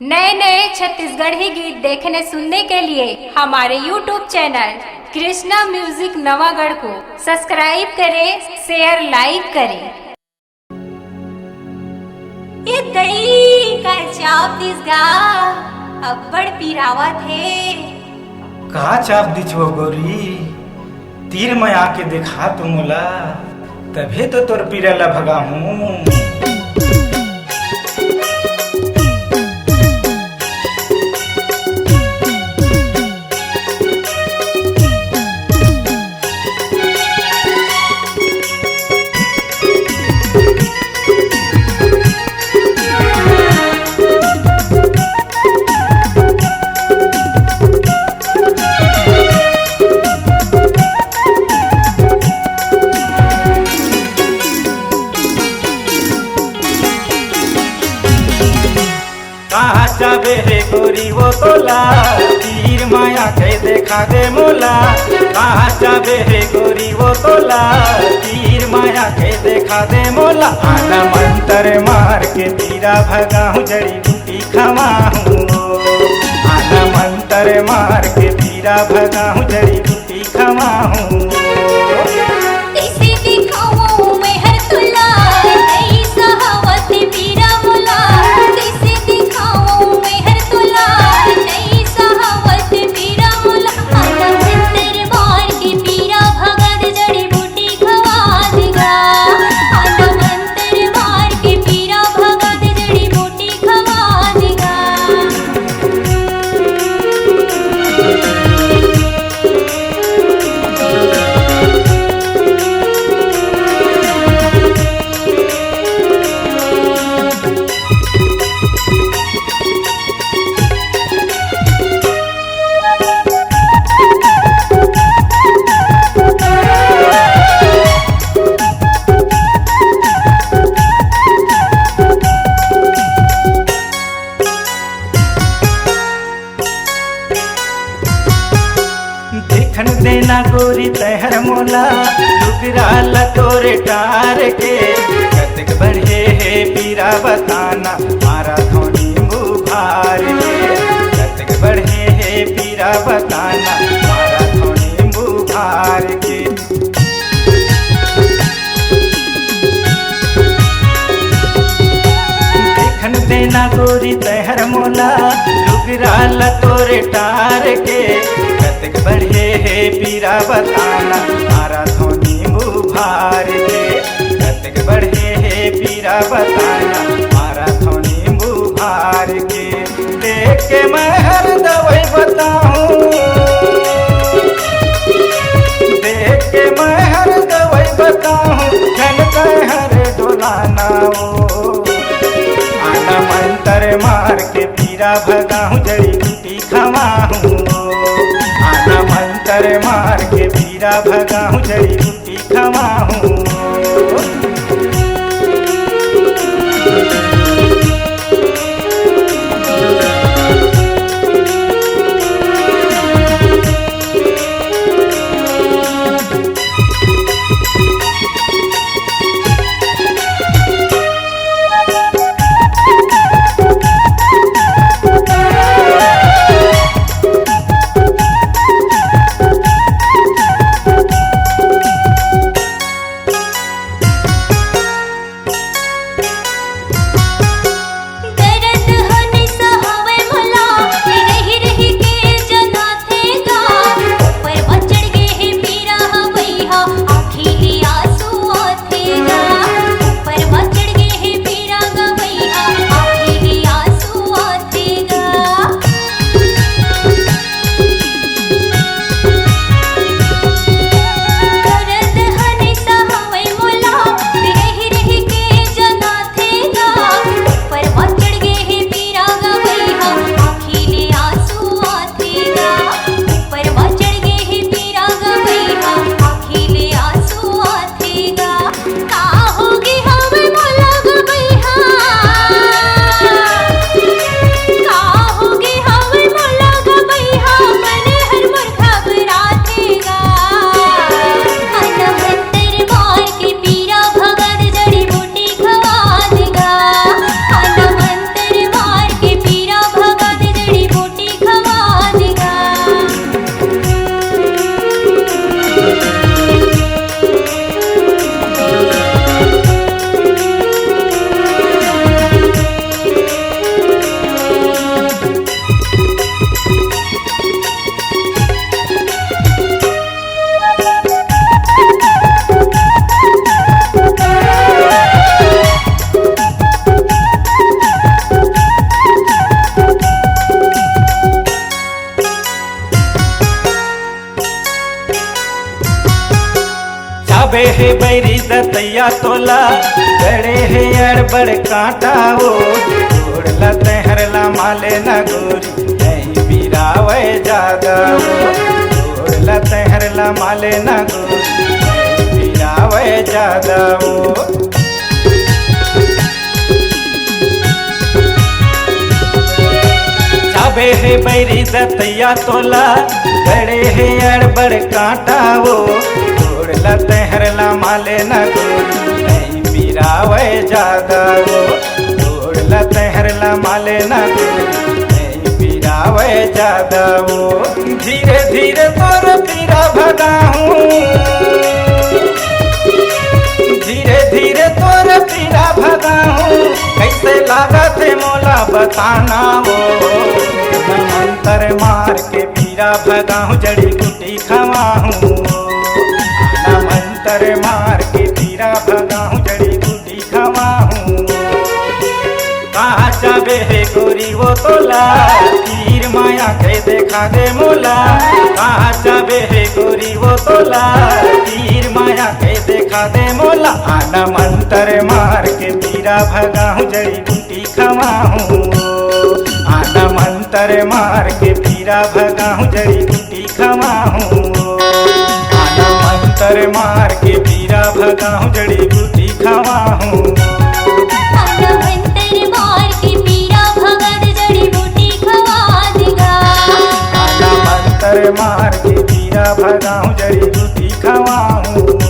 नए नए छत्तीसगढ़ी गीत देखने सुनने के लिए हमारे YouTube channel Krishna music Navagarh को सब्सक्राइब करें, शेयर लाइक करें। ये दही का चाप दिसगा अब्बड़ पीरावा थे। कहा चाप दिछो गोरी, तीर में आके देखा तो मोला, तभे तो तोर पीरला भगा हूँ। जाबे रे गोरी वो तोला, तीर माया के देखा दे मोला। कहाँ जाबे रे गोरी वो तोला, तीर माया के देखा दे मोला। आना मंतर मार के तीरा भगाऊं, जड़ी बूटी खवाऊं। आना मंतर मार के तीरा भगाऊं, जड़ी बूटी खवाऊं। देखन देना गोरी तहर मोला, डुगरा लतोरे टार के। कतक बढ़े है पीरा बताना, मारा धोनी मुभार के। कतक बढ़े है पीरा बताना, मारा धोनी मुभार के। देखन देना गोरी तहर मोला, डुगरा लतोरे टार के। कतक बढ़े है पीरा बताना, मारा धोनी मुभार के। कतक बढ़े है पीरा बताना, मारा धोनी मुभार के। देख के मैं हर दवाई बताऊं, देख के मैं हर दवाई बताऊं। जन कह हर डोलाना ओ, आना मंतर मार के पीरा भगाऊं, जड़ी बूटी खवाऊं। आना मंतर मार के पीरा भगाऊं, जड़ी बूटी खवाऊं। है बैरी दतैया तोला, गड़े है अड़बड़ कांटा वो, तोड़ला तहरला माले न गोरी, नहीं बिरावे ज्यादा वो, तोड़ला तहरला माले न गोरी, नहीं बिरावे ज्यादा वो। जाबे है बैरी दतैया तोला, गड़े है अड़बड़ कांटा वो, तोड़ला तहरला माले न गोरी, नहीं बिरावे ज्यादा वो, तोड़ला तहरला माले न गोरी, नहीं बिरावे ज्यादा वो। धीरे धीरे तोर पीरा भगाऊं, धीरे धीरे तोर पीरा भगाऊं, कैसे लागत मोला बताना वो, मंतर मार के पीरा भगाऊं, जड़ी बूटी खवाऊं, मंतर मार के पीरा भगाऊं, जड़ी बूटी खवाऊं। कहाँ जाबे है गोरी वो तोला, तीर माया के देखा दे मोला, कहाँ जाबे है गोरी वो तोला, तीर माया के देखा दे मोला, आना मंतर मार के पीरा भगाऊं, जड़ी बूटी खवाऊं, आना मंतर मार के पीरा भगाऊं, जड़ी बूटी खवाऊं, आना मंतर मार के पीरा भगाऊं, जड़ी बूटी खवाऊं। आना मंतर मार के पीरा भगत जड़ी बूटी खवा देगा, आना मंतर मार के पीरा भगाऊं, जड़ी बूटी खवाऊं।